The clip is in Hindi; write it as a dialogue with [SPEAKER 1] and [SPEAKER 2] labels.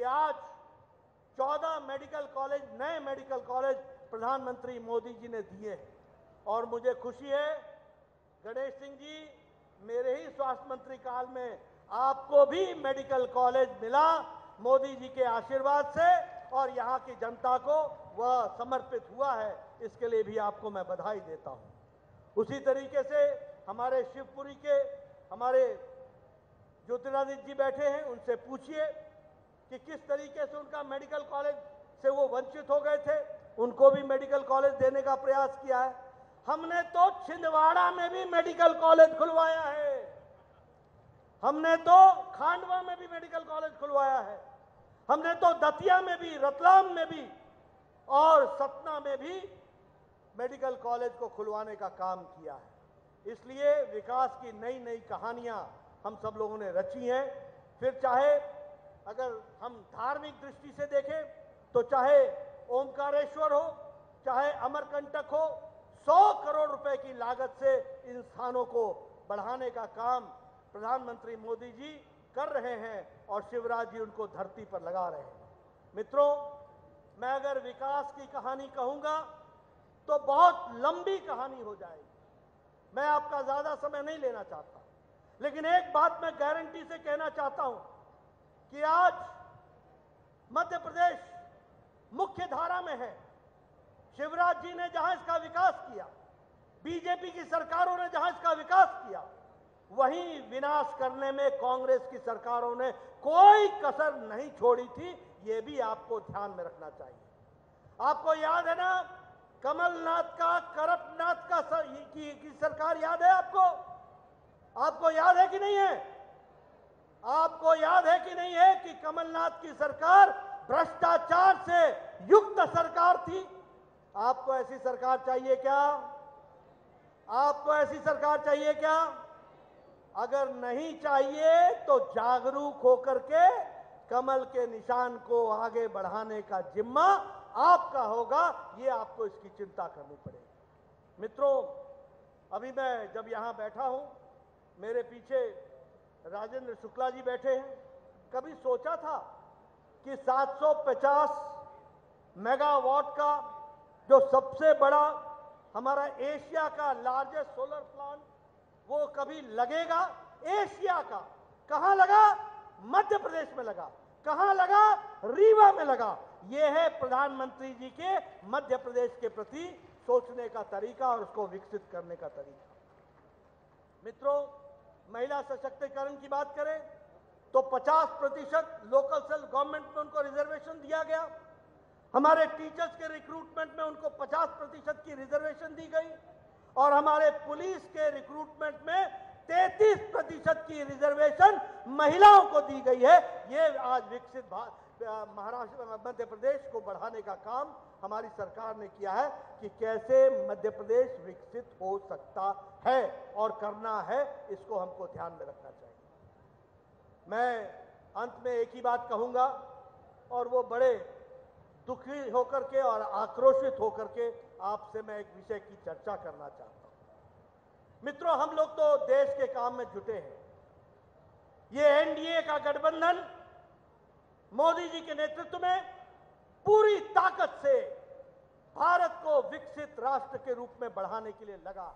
[SPEAKER 1] आज 14 मेडिकल कॉलेज, नए मेडिकल कॉलेज प्रधानमंत्री मोदी जी ने दिए हैं। और मुझे खुशी है गणेश सिंह जी, मेरे ही स्वास्थ्य मंत्री काल में आपको भी मेडिकल कॉलेज मिला मोदी जी के आशीर्वाद से, और यहाँ की जनता को वह समर्पित हुआ है। इसके लिए भी आपको मैं बधाई देता हूँ। उसी तरीके से हमारे शिवपुरी के हमारे ज्योतिरादित्य जी बैठे हैं, उनसे पूछिए कि किस तरीके से उनका मेडिकल कॉलेज से वो वंचित हो गए थे, उनको भी मेडिकल कॉलेज देने का प्रयास किया है। हमने तो छिंदवाड़ा में भी मेडिकल कॉलेज खुलवाया है, हमने तो खांडवा में भी मेडिकल कॉलेज खुलवाया है, हमने तो दतिया में भी, रतलाम में भी और सतना में भी मेडिकल कॉलेज को खुलवाने का काम किया है। इसलिए विकास की नई नई कहानियां हम सब लोगों ने रची हैं। फिर चाहे अगर हम धार्मिक दृष्टि से देखें तो चाहे ओमकारेश्वर हो, चाहे अमरकंटक हो, 100 करोड़ रुपए की लागत से इन स्थानों को बढ़ाने का काम प्रधानमंत्री मोदी जी कर रहे हैं और शिवराज जी उनको धरती पर लगा रहे हैं। मित्रों, मैं अगर विकास की कहानी कहूंगा तो बहुत लंबी कहानी हो जाएगी, मैं आपका ज्यादा समय नहीं लेना चाहता, लेकिन एक बात मैं गारंटी से कहना चाहता हूं कि आज मध्य प्रदेश मुख्य धारा में है। शिवराज जी ने जहां इसका विकास किया, बीजेपी की सरकारों ने जहां इसका विकास किया, वहीं विनाश करने में कांग्रेस की सरकारों ने कोई कसर नहीं छोड़ी थी। यह भी आपको ध्यान में रखना चाहिए। आपको याद है ना, कमलनाथ का, करपनाथ का की सरकार याद है आपको? आपको याद है कि नहीं है? आपको याद है कि नहीं है कि कमलनाथ की सरकार भ्रष्टाचार से युक्त सरकार थी? आपको ऐसी सरकार चाहिए क्या? आपको ऐसी सरकार चाहिए क्या? अगर नहीं चाहिए तो जागरूक होकर के कमल के निशान को आगे बढ़ाने का जिम्मा आपका होगा। ये आपको इसकी चिंता करनी पड़ेगी। मित्रों, अभी मैं जब यहां बैठा हूं, मेरे पीछे राजेंद्र शुक्ला जी बैठे हैं। कभी सोचा था कि 750 मेगावाट का जो सबसे बड़ा हमारा एशिया का लार्जेस्ट सोलर प्लांट वो कभी लगेगा? एशिया का कहां लगा? मध्य प्रदेश में लगा। कहां लगा? रीवा में लगा। यह है प्रधानमंत्री जी के मध्य प्रदेश के प्रति सोचने का तरीका और उसको विकसित करने का तरीका। मित्रों, महिला सशक्तिकरण की बात करें तो 50% लोकल सेल्फ गवर्नमेंट में उनको रिजर्वेशन दिया गया। हमारे टीचर्स के रिक्रूटमेंट में उनको 50% की रिजर्वेशन दी गई और हमारे पुलिस के रिक्रूटमेंट में 33% की रिजर्वेशन महिलाओं को दी गई है। ये आज विकसित महाराष्ट्र, मध्य प्रदेश को बढ़ाने का काम हमारी सरकार ने किया है कि कैसे मध्य प्रदेश विकसित हो सकता है और करना है, इसको हमको ध्यान में रखना चाहिए। मैं अंत में एक ही बात कहूंगा और वो बड़े दुखी होकर के और आक्रोशित होकर के आपसे मैं एक विषय की चर्चा करना चाहता हूं। मित्रों, हम लोग तो देश के काम में जुटे हैं। ये एनडीए का गठबंधन मोदी जी के नेतृत्व में पूरी ताकत से भारत को विकसित राष्ट्र के रूप में बढ़ाने के लिए लगा।